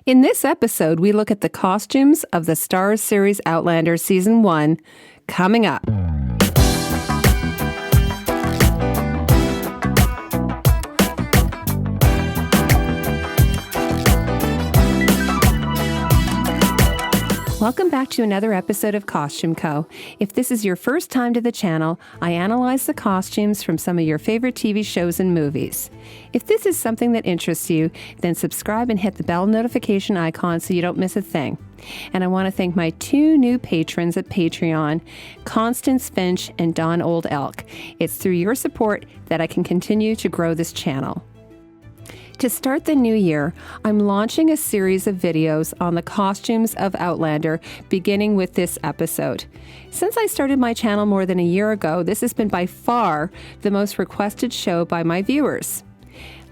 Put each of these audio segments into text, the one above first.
In this episode, we look at the costumes of the Starz series Outlander Season 1, coming up. Welcome back to another episode of Costume Co. If this is your first time to the channel, I analyze the costumes from some of your favorite TV shows and movies. If this is something that interests you, then subscribe and hit the bell notification icon so you don't miss a thing. And I want to thank my two new patrons at Patreon, Constance Finch and Don Old Elk. It's through your support that I can continue to grow this channel. To start the new year, I'm launching a series of videos on the costumes of Outlander, beginning with this episode. Since I started my channel more than a year ago, this has been by far the most requested show by my viewers.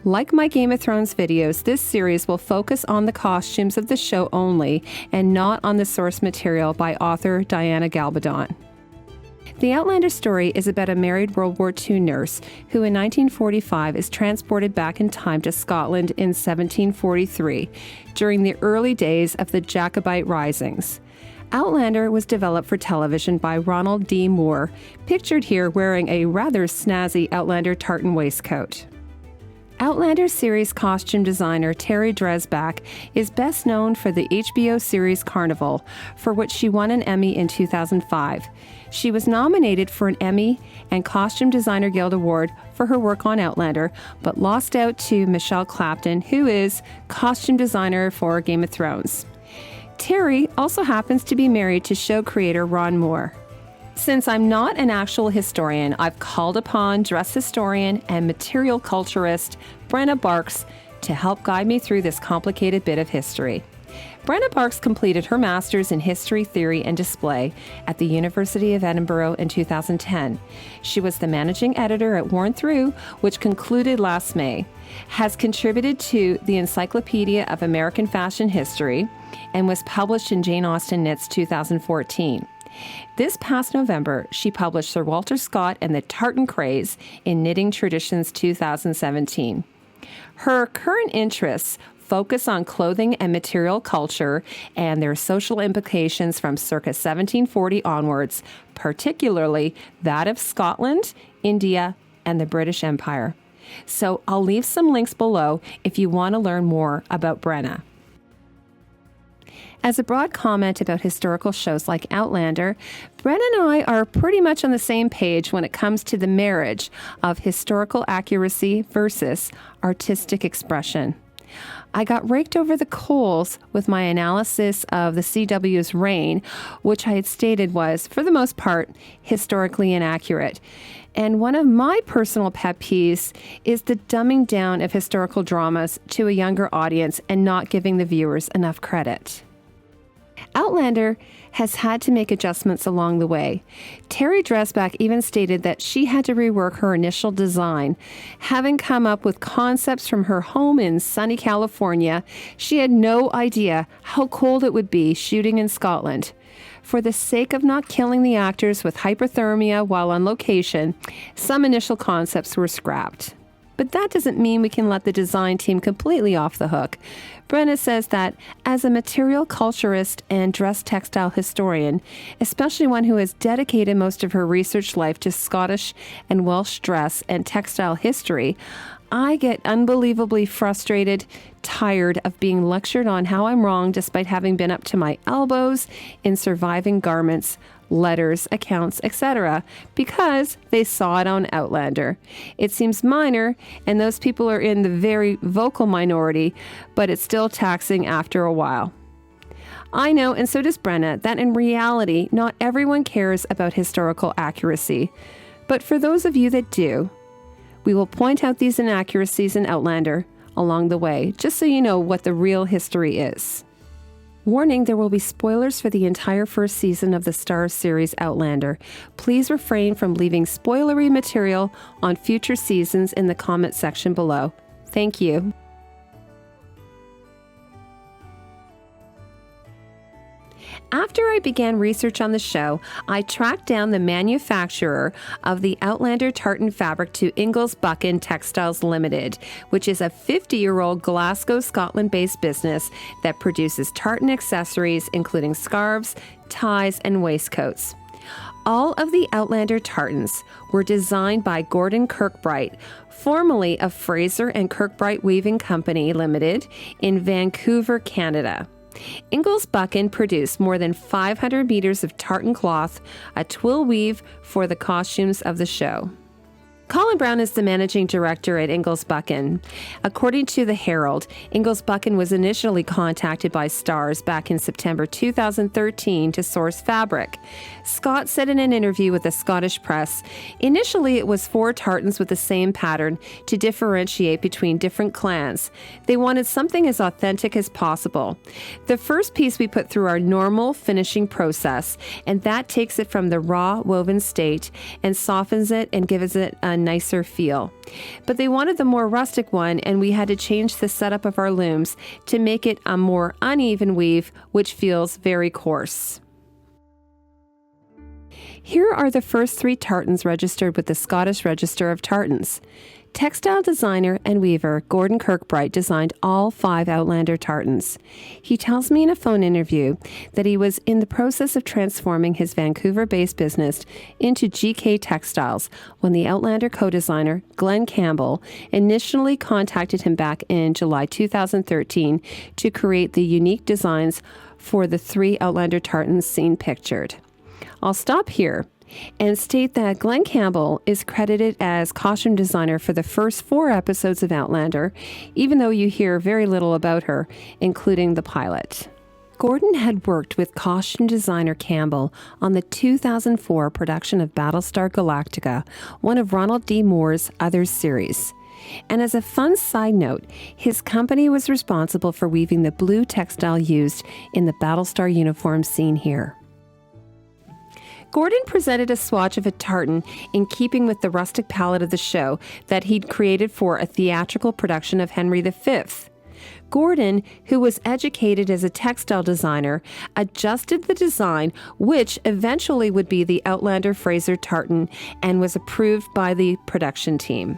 Like my Game of Thrones videos, this series will focus on the costumes of the show only and not on the source material by author Diana Gabaldon. The Outlander story is about a married World War II nurse who in 1945 is transported back in time to Scotland in 1743 during the early days of the Jacobite risings. Outlander was developed for television by Ronald D. Moore, pictured here wearing a rather snazzy Outlander tartan waistcoat. Outlander series costume designer Terry Dresbach is best known for the HBO series Carnival, for which she won an Emmy in 2005. She was nominated for an Emmy and Costume Designer Guild Award for her work on Outlander, but lost out to Michelle Clapton, who is costume designer for Game of Thrones. Terry also happens to be married to show creator Ron Moore. Since I'm not an actual historian, I've called upon dress historian and material culturist Brenna Barks to help guide me through this complicated bit of history. Brenna Barks completed her master's in history, theory, and display at the University of Edinburgh in 2010. She was the managing editor at Worn Through, which concluded last May, has contributed to the Encyclopaedia of American Fashion History, and was published in Jane Austen Knits 2014. This past November, she published Sir Walter Scott and the Tartan Craze in Knitting Traditions 2017. Her current interests focus on clothing and material culture and their social implications from circa 1740 onwards, particularly that of Scotland, India, and the British Empire. So I'll leave some links below if you want to learn more about Brenna. As a broad comment about historical shows like Outlander, Brenna and I are pretty much on the same page when it comes to the marriage of historical accuracy versus artistic expression. I got raked over the coals with my analysis of the CW's reign, which I had stated was, for the most part, historically inaccurate. And one of my personal pet peeves is the dumbing down of historical dramas to a younger audience and not giving the viewers enough credit. Outlander has had to make adjustments along the way. Terry Dresbach even stated that she had to rework her initial design. Having come up with concepts from her home in sunny California, she had no idea how cold it would be shooting in Scotland. For the sake of not killing the actors with hypothermia while on location, some initial concepts were scrapped. But that doesn't mean we can let the design team completely off the hook. Brenna says that as a material culturist and dress textile historian, especially one who has dedicated most of her research life to Scottish and Welsh dress and textile history, I get unbelievably frustrated, tired of being lectured on how I'm wrong despite having been up to my elbows in surviving garments, letters, accounts, etc., because they saw it on Outlander. It seems minor, and those people are in the very vocal minority, but it's still taxing after a while. I know, and so does Brenna, that in reality, not everyone cares about historical accuracy. But for those of you that do, we will point out these inaccuracies in Outlander along the way, just so you know what the real history is. Warning, there will be spoilers for the entire first season of the Starz series Outlander. Please refrain from leaving spoilery material on future seasons in the comment section below. Thank you. After I began research on the show, I tracked down the manufacturer of the Outlander tartan fabric to Ingalls Buchan Textiles Limited, which is a 50-year-old Glasgow, Scotland-based business that produces tartan accessories, including scarves, ties, and waistcoats. All of the Outlander tartans were designed by Gordon Kirkbright, formerly of Fraser and Kirkbright Weaving Company Limited in Vancouver, Canada. Ingalls Buchan produced more than 500 meters of tartan cloth, a twill weave for the costumes of the show. Colin Brown is the managing director at Ingalls Buchan. According to the Herald, Ingalls Buchan was initially contacted by Stars back in September 2013 to source fabric. Scott said in an interview with the Scottish press, initially it was 4 tartans with the same pattern to differentiate between different clans. They wanted something as authentic as possible. The first piece we put through our normal finishing process, and that takes it from the raw woven state and softens it and gives it a nicer feel. But they wanted the more rustic one, and we had to change the setup of our looms to make it a more uneven weave, which feels very coarse. Here are the first 3 tartans registered with the Scottish Register of Tartans. Textile designer and weaver Gordon Kirkbright designed all 5 Outlander tartans. He tells me in a phone interview that he was in the process of transforming his Vancouver-based business into GK Textiles when the Outlander co-designer Glenn Campbell initially contacted him back in July 2013 to create the unique designs for the 3 Outlander tartans seen pictured. I'll stop here and state that Glenn Campbell is credited as costume designer for the first 4 episodes of Outlander, even though you hear very little about her, including the pilot. Gordon had worked with costume designer Campbell on the 2004 production of Battlestar Galactica, one of Ronald D. Moore's other series. And as a fun side note, his company was responsible for weaving the blue textile used in the Battlestar uniform seen here. Gordon presented a swatch of a tartan in keeping with the rustic palette of the show that he'd created for a theatrical production of Henry V. Gordon, who was educated as a textile designer, adjusted the design, which eventually would be the Outlander Fraser tartan, and was approved by the production team.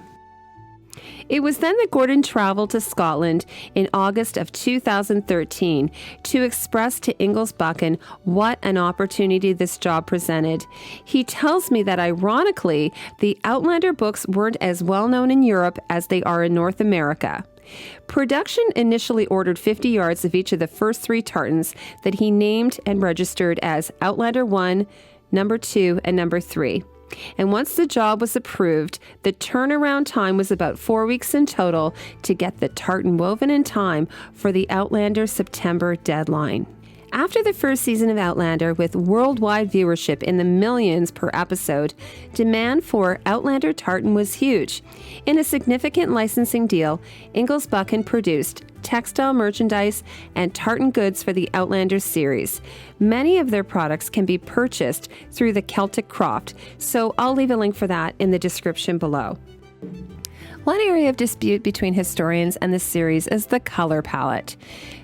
It was then that Gordon traveled to Scotland in August of 2013 to express to Ingalls Buchan what an opportunity this job presented. He tells me that ironically, the Outlander books weren't as well known in Europe as they are in North America. Production initially ordered 50 yards of each of the first 3 tartans that he named and registered as Outlander 1, number 2, and number 3. And once the job was approved, the turnaround time was about 4 weeks in total to get the tartan woven in time for the Outlander September deadline. After the first season of Outlander, with worldwide viewership in the millions per episode, demand for Outlander tartan was huge. In a significant licensing deal, Ingalls Buchan produced textile merchandise and tartan goods for the Outlander series. Many of their products can be purchased through the Celtic Croft, so I'll leave a link for that in the description below. One area of dispute between historians and the series is the color palette.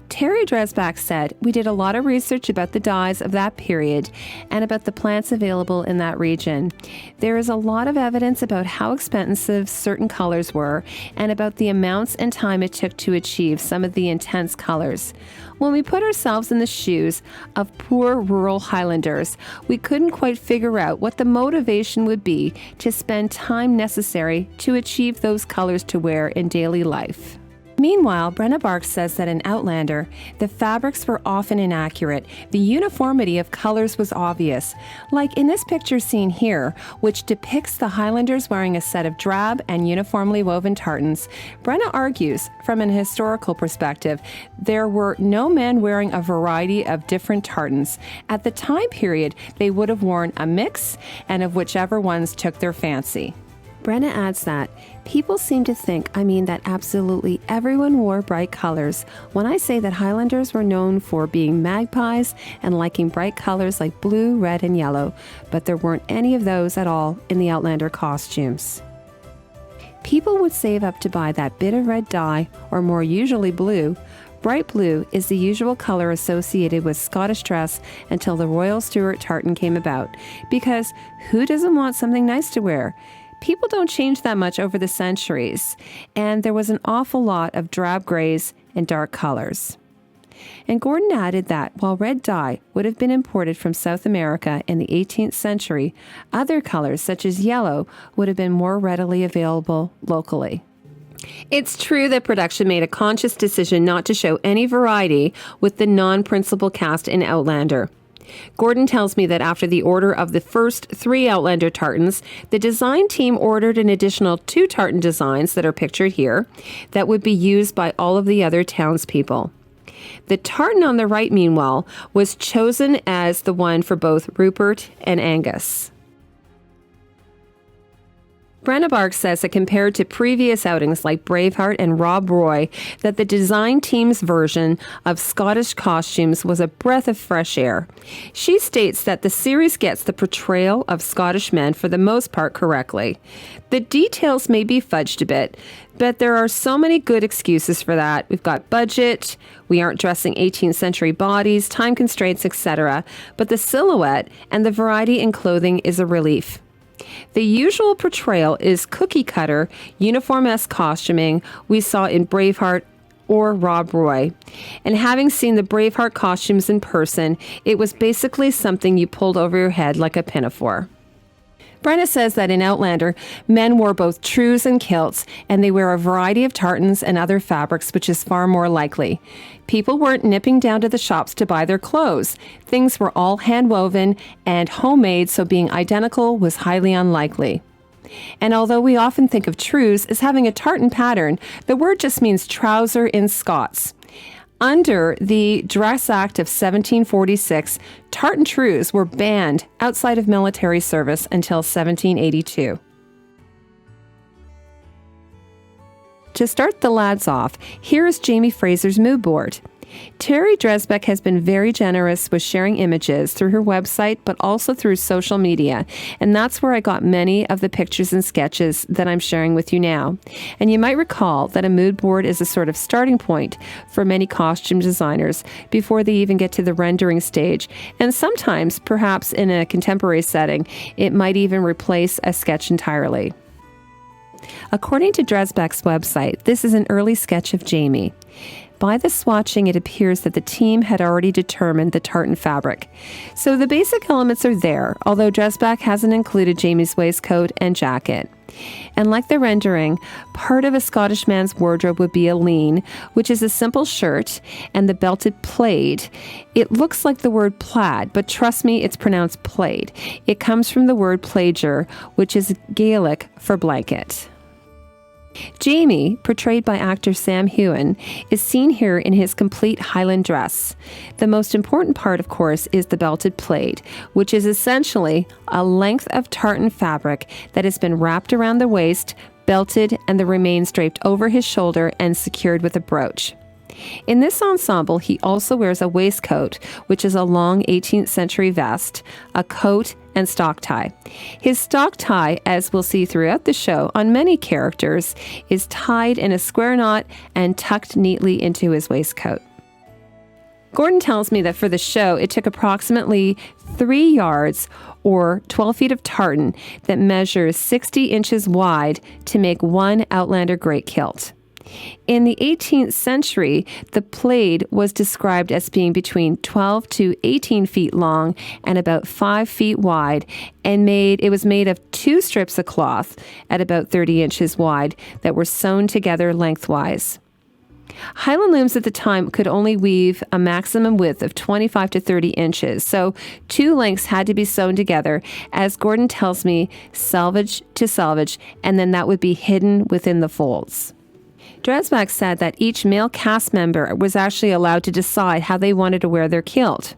Terry Dresbach said, "We did a lot of research about the dyes of that period and about the plants available in that region. There is a lot of evidence about how expensive certain colors were and about the amounts and time it took to achieve some of the intense colors. When we put ourselves in the shoes of poor rural Highlanders, we couldn't quite figure out what the motivation would be to spend time necessary to achieve those colors to wear in daily life." Meanwhile, Brenna Barks says that in Outlander, the fabrics were often inaccurate. The uniformity of colors was obvious, like in this picture seen here, which depicts the Highlanders wearing a set of drab and uniformly woven tartans. Brenna argues, from an historical perspective, there were no men wearing a variety of different tartans. At the time period, they would have worn a mix, and of whichever ones took their fancy. Brenna adds that, "People seem to think I mean that absolutely everyone wore bright colors when I say that Highlanders were known for being magpies and liking bright colors like blue, red, and yellow, but there weren't any of those at all in the Outlander costumes." People would save up to buy that bit of red dye, or more usually blue. Bright blue is the usual color associated with Scottish dress until the Royal Stuart tartan came about, because who doesn't want something nice to wear? People don't change that much over the centuries, and there was an awful lot of drab grays and dark colors. And Gordon added that while red dye would have been imported from South America in the 18th century, other colors such as yellow would have been more readily available locally. It's true that production made a conscious decision not to show any variety with the non-principal cast in Outlander. Gordon tells me that after the order of the first 3 Outlander tartans, the design team ordered an additional 2 tartan designs that are pictured here that would be used by all of the other townspeople. The tartan on the right, meanwhile, was chosen as the one for both Rupert and Angus. Brenna Barks says that compared to previous outings like Braveheart and Rob Roy, that the design team's version of Scottish costumes was a breath of fresh air. She states that the series gets the portrayal of Scottish men for the most part correctly. The details may be fudged a bit, but there are so many good excuses for that. We've got budget, we aren't dressing 18th century bodies, time constraints, etc. But the silhouette and the variety in clothing is a relief. The usual portrayal is cookie-cutter, uniform-esque costuming we saw in Braveheart or Rob Roy. And having seen the Braveheart costumes in person, it was basically something you pulled over your head like a pinafore. Brenna says that in Outlander, men wore both trews and kilts, and they wear a variety of tartans and other fabrics, which is far more likely. People weren't nipping down to the shops to buy their clothes. Things were all hand-woven and homemade, so being identical was highly unlikely. And although we often think of trews as having a tartan pattern, the word just means trouser in Scots. Under the Dress Act of 1746, tartan trews were banned outside of military service until 1782. To start the lads off, here is Jamie Fraser's mood board. Terry Dresbeck has been very generous with sharing images through her website, but also through social media. And that's where I got many of the pictures and sketches that I'm sharing with you now. And you might recall that a mood board is a sort of starting point for many costume designers before they even get to the rendering stage. And sometimes, perhaps in a contemporary setting, it might even replace a sketch entirely. According to Dresbeck's website, this is an early sketch of Jamie. By the swatching, it appears that the team had already determined the tartan fabric. So the basic elements are there, although Dresbeck hasn't included Jamie's waistcoat and jacket. And like the rendering, part of a Scottish man's wardrobe would be a lean, which is a simple shirt, and the belted plaid. It looks like the word plaid, but trust me, it's pronounced plaid. It comes from the word plaiger, which is Gaelic for blanket. Jamie, portrayed by actor Sam Heughan, is seen here in his complete Highland dress. The most important part, of course, is the belted plaid, which is essentially a length of tartan fabric that has been wrapped around the waist, belted, and the remains draped over his shoulder and secured with a brooch. In this ensemble, he also wears a waistcoat, which is a long 18th century vest, a coat, and stock tie. His stock tie, as we'll see throughout the show on many characters, is tied in a square knot and tucked neatly into his waistcoat. Gordon tells me that for the show, it took approximately 3 yards or 12 feet of tartan that measures 60 inches wide to make one Outlander great kilt. In the 18th century, the plaid was described as being between 12 to 18 feet long and about 5 feet wide, and it was made of 2 strips of cloth at about 30 inches wide that were sewn together lengthwise. Highland looms at the time could only weave a maximum width of 25 to 30 inches, so 2 lengths had to be sewn together, as Gordon tells me, selvage to selvage, and then that would be hidden within the folds. Dresbeck said that each male cast member was actually allowed to decide how they wanted to wear their kilt.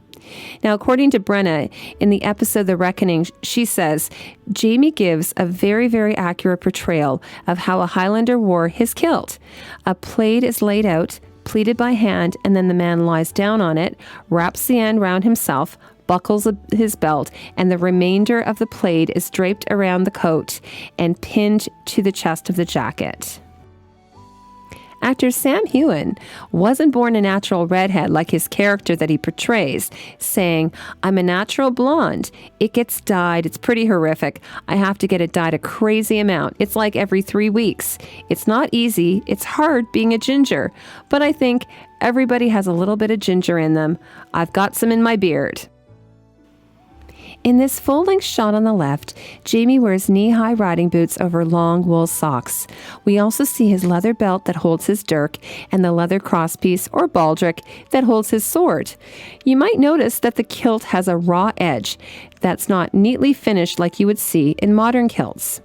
Now, according to Brenna, in the episode The Reckoning, she says, Jamie gives a very, very accurate portrayal of how a Highlander wore his kilt. A plaid is laid out, pleated by hand, and then the man lies down on it, wraps the end round himself, buckles his belt, and the remainder of the plaid is draped around the coat and pinned to the chest of the jacket. Actor Sam Heughan wasn't born a natural redhead like his character that he portrays, saying, "I'm a natural blonde. It gets dyed. It's pretty horrific. I have to get it dyed a crazy amount. It's like every 3 weeks. It's not easy. It's hard being a ginger. But I think everybody has a little bit of ginger in them. I've got some in my beard." In this full-length shot on the left, Jamie wears knee-high riding boots over long wool socks. We also see his leather belt that holds his dirk and the leather crosspiece or baldric that holds his sword. You might notice that the kilt has a raw edge that's not neatly finished like you would see in modern kilts.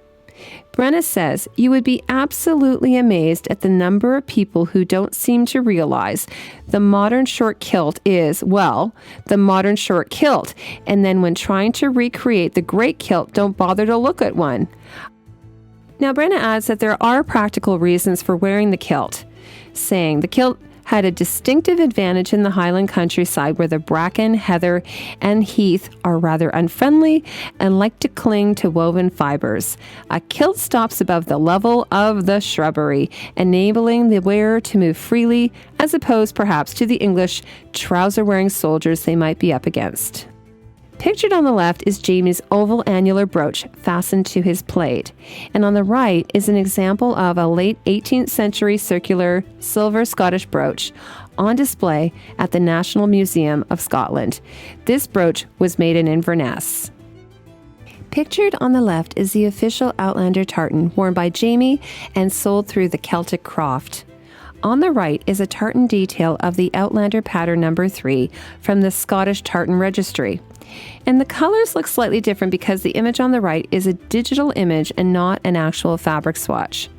Brenna says, "You would be absolutely amazed at the number of people who don't seem to realize the modern short kilt is, well, the modern short kilt, and then when trying to recreate the great kilt, don't bother to look at one." Now, Brenna adds that there are practical reasons for wearing the kilt, saying the kilt had a distinctive advantage in the Highland countryside where the bracken, heather, and heath are rather unfriendly and like to cling to woven fibers. A kilt stops above the level of the shrubbery, enabling the wearer to move freely, as opposed perhaps to the English trouser-wearing soldiers they might be up against. Pictured on the left is Jamie's oval annular brooch fastened to his plaid, and on the right is an example of a late 18th century circular silver Scottish brooch on display at the National Museum of Scotland. This brooch was made in Inverness. Pictured on the left is the official Outlander tartan worn by Jamie and sold through the Celtic Croft. On the right is a tartan detail of the Outlander pattern number 3 from the Scottish Tartan Registry. And the colors look slightly different because the image on the right is a digital image and not an actual fabric swatch.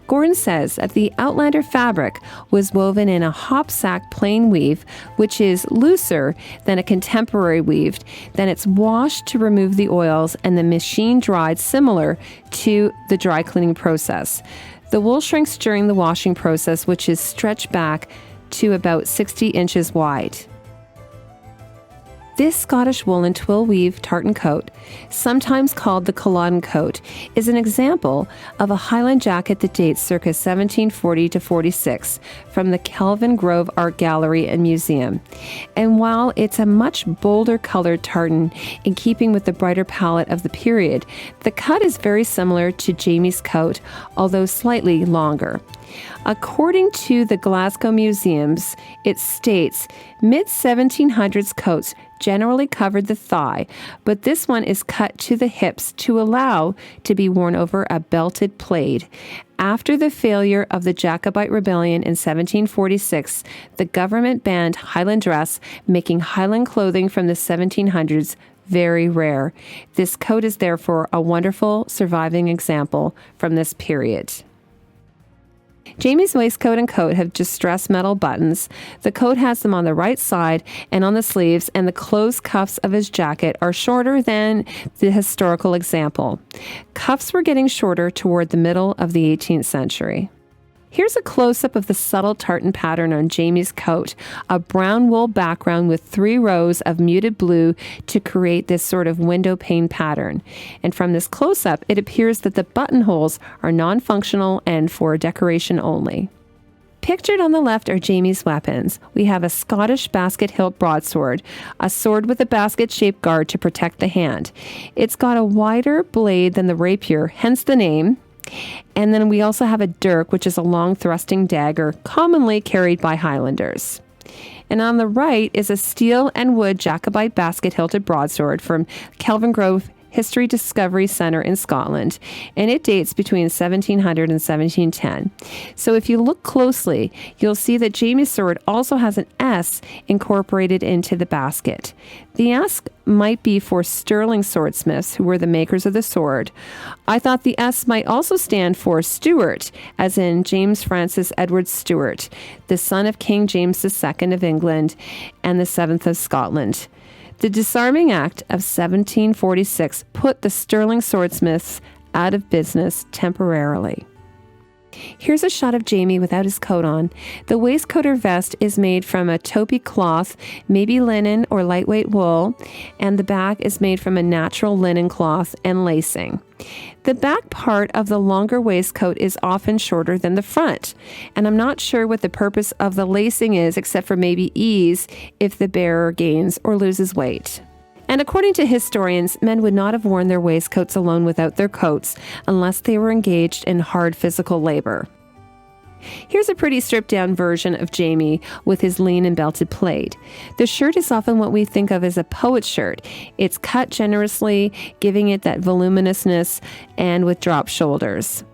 Gordon says that the Outlander fabric was woven in a hopsack plain weave, which is looser than a contemporary weave. Then it's washed to remove the oils and the machine dried similar to the dry cleaning process. The wool shrinks during the washing process, which is stretched back to about 60 inches wide. This Scottish woolen twill weave tartan coat, sometimes called the Culloden coat, is an example of a Highland jacket that dates circa 1740 to 46 from the Kelvin Grove Art Gallery and Museum. And while it's a much bolder colored tartan in keeping with the brighter palette of the period, the cut is very similar to Jamie's coat, although slightly longer. According to the Glasgow Museums, it states mid-1700s coats generally covered the thigh, but this one is cut to the hips to allow to be worn over a belted plaid. After the failure of the Jacobite Rebellion in 1746, the government banned Highland dress, making Highland clothing from the 1700s very rare. This coat is therefore a wonderful surviving example from this period. Jamie's waistcoat and coat have distressed metal buttons. The coat has them on the right side and on the sleeves, and the closed cuffs of his jacket are shorter than the historical example. Cuffs were getting shorter toward the middle of the 18th century. Here's a close-up of the subtle tartan pattern on Jamie's coat, a brown wool background with 3 rows of muted blue to create this sort of window pane pattern. And from this close-up, it appears that the buttonholes are non-functional and for decoration only. Pictured on the left are Jamie's weapons. We have a Scottish basket hilt broadsword, a sword with a basket-shaped guard to protect the hand. It's got a wider blade than the rapier, hence the name. And then we also have a dirk, which is a long thrusting dagger commonly carried by Highlanders. And on the right is a steel and wood Jacobite basket-hilted broadsword from Kelvin Grove History Discovery Centre in Scotland, and it dates between 1700 and 1710. So if you look closely, you'll see that Jamie's sword also has an S incorporated into the basket. The S might be for Sterling swordsmiths, who were the makers of the sword. I thought the S might also stand for Stuart, as in James Francis Edward Stuart, the son of King James II of England and the 7th of Scotland. The Disarming Act of 1746 put the Sterling swordsmiths out of business temporarily. Here's a shot of Jamie without his coat on. The waistcoat or vest is made from a taupey cloth, maybe linen or lightweight wool, and the back is made from a natural linen cloth and lacing. The back part of the longer waistcoat is often shorter than the front, and I'm not sure what the purpose of the lacing is except for maybe ease if the bearer gains or loses weight. And according to historians, men would not have worn their waistcoats alone without their coats unless they were engaged in hard physical labor. Here's a pretty stripped-down version of Jamie with his lean and belted plaid. The shirt is often what we think of as a poet's shirt. It's cut generously, giving it that voluminousness and with dropped shoulders.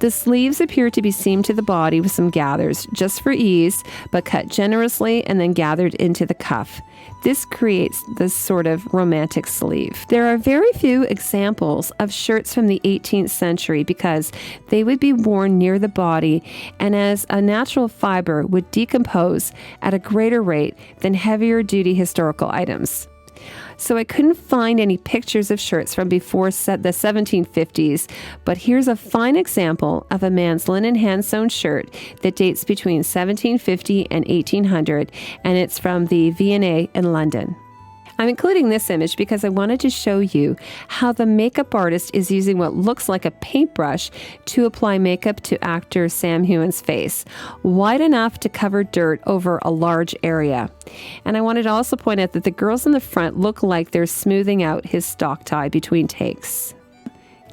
The sleeves appear to be seamed to the body with some gathers, just for ease, but cut generously and then gathered into the cuff. This creates this sort of romantic sleeve. There are very few examples of shirts from the 18th century because they would be worn near the body and as a natural fiber would decompose at a greater rate than heavier duty historical items. So I couldn't find any pictures of shirts from before the 1750s, but here's a fine example of a man's linen hand-sewn shirt that dates between 1750 and 1800, and it's from the V&A in London. I'm including this image because I wanted to show you how the makeup artist is using what looks like a paintbrush to apply makeup to actor Sam Heughan's face, wide enough to cover dirt over a large area. And I wanted to also point out that the girls in the front look like they're smoothing out his stock tie between takes.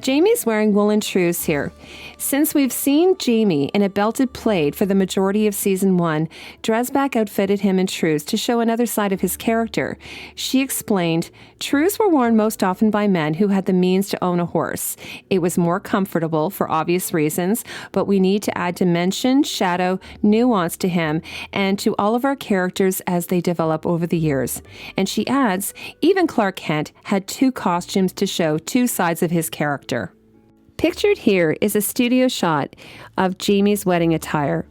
Jamie's wearing woolen trews here. Since we've seen Jamie in a belted plaid for the majority of season 1, Dresbach outfitted him in trews to show another side of his character. She explained, "Trews were worn most often by men who had the means to own a horse. It was more comfortable for obvious reasons, but we need to add dimension, shadow, nuance to him and to all of our characters as they develop over the years." And she adds, even Clark Kent had 2 costumes to show 2 sides of his character. Pictured here is a studio shot of Jamie's wedding attire.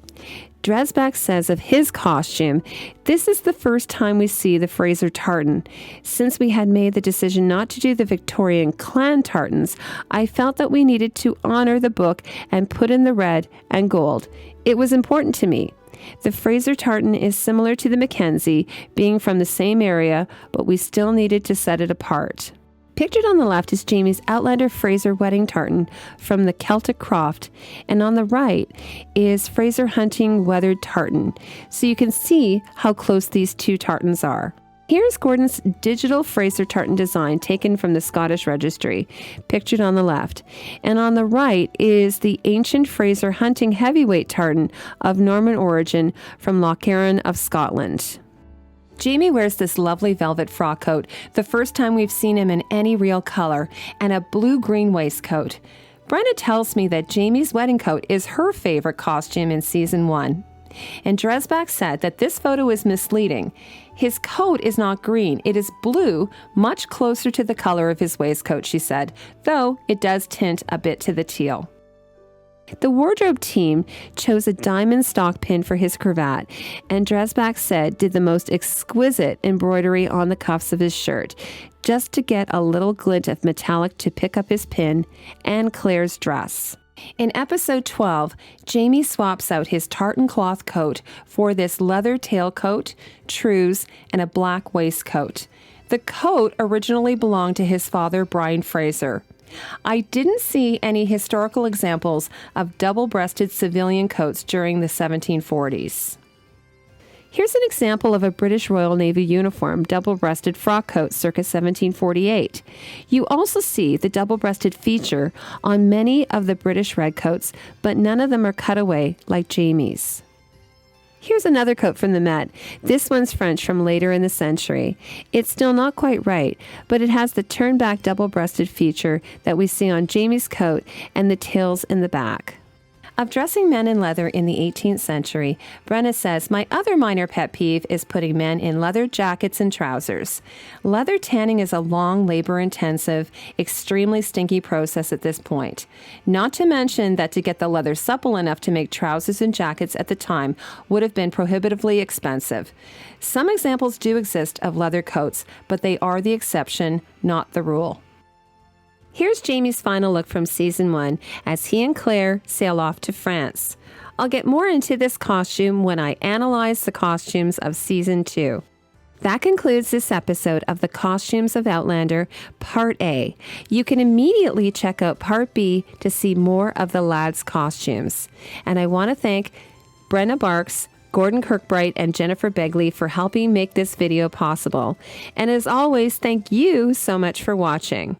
Dresbach says of his costume, "This is the first time we see the Fraser tartan. Since we had made the decision not to do the Victorian clan tartans, I felt that we needed to honor the book and put in the red and gold. It was important to me. The Fraser tartan is similar to the Mackenzie, being from the same area, but we still needed to set it apart." Pictured on the left is Jamie's Outlander Fraser wedding tartan from the Celtic croft, and on the right is Fraser hunting weathered tartan, so you can see how close these 2 tartans are. Here's Gordon's digital Fraser tartan design taken from the Scottish Registry, pictured on the left, and on the right is the ancient Fraser hunting heavyweight tartan of Norman origin from Loch Erin of Scotland. Jamie wears this lovely velvet frock coat, the first time we've seen him in any real color, and a blue-green waistcoat. Brenna tells me that Jamie's wedding coat is her favorite costume in season 1. And Dresbach said that this photo is misleading. His coat is not green, it is blue, much closer to the color of his waistcoat, she said, though it does tint a bit to the teal. The wardrobe team chose a diamond stock pin for his cravat, and Dresbach said did the most exquisite embroidery on the cuffs of his shirt, just to get a little glint of metallic to pick up his pin, and Claire's dress. In episode 12, Jamie swaps out his tartan cloth coat for this leather tailcoat, trews, and a black waistcoat. The coat originally belonged to his father, Brian Fraser. I didn't see any historical examples of double-breasted civilian coats during the 1740s. Here's an example of a British Royal Navy uniform double-breasted frock coat circa 1748. You also see the double-breasted feature on many of the British redcoats, but none of them are cutaway like Jamie's. Here's another coat from the Met. This one's French from later in the century. It's still not quite right, but it has the turn-back double-breasted feature that we see on Jamie's coat and the tails in the back. Of dressing men in leather in the 18th century, Brenna says, "My other minor pet peeve is putting men in leather jackets and trousers. Leather tanning is a long, labor-intensive, extremely stinky process at this point. Not to mention that to get the leather supple enough to make trousers and jackets at the time would have been prohibitively expensive. Some examples do exist of leather coats, but they are the exception, not the rule." Here's Jamie's final look from Season 1 as he and Claire sail off to France. I'll get more into this costume when I analyze the costumes of Season 2. That concludes this episode of the Costumes of Outlander Part A. You can immediately check out Part B to see more of the lads' costumes. And I want to thank Brenna Barks, Gordon Kirkbright, and Jennifer Begley for helping make this video possible. And as always, thank you so much for watching.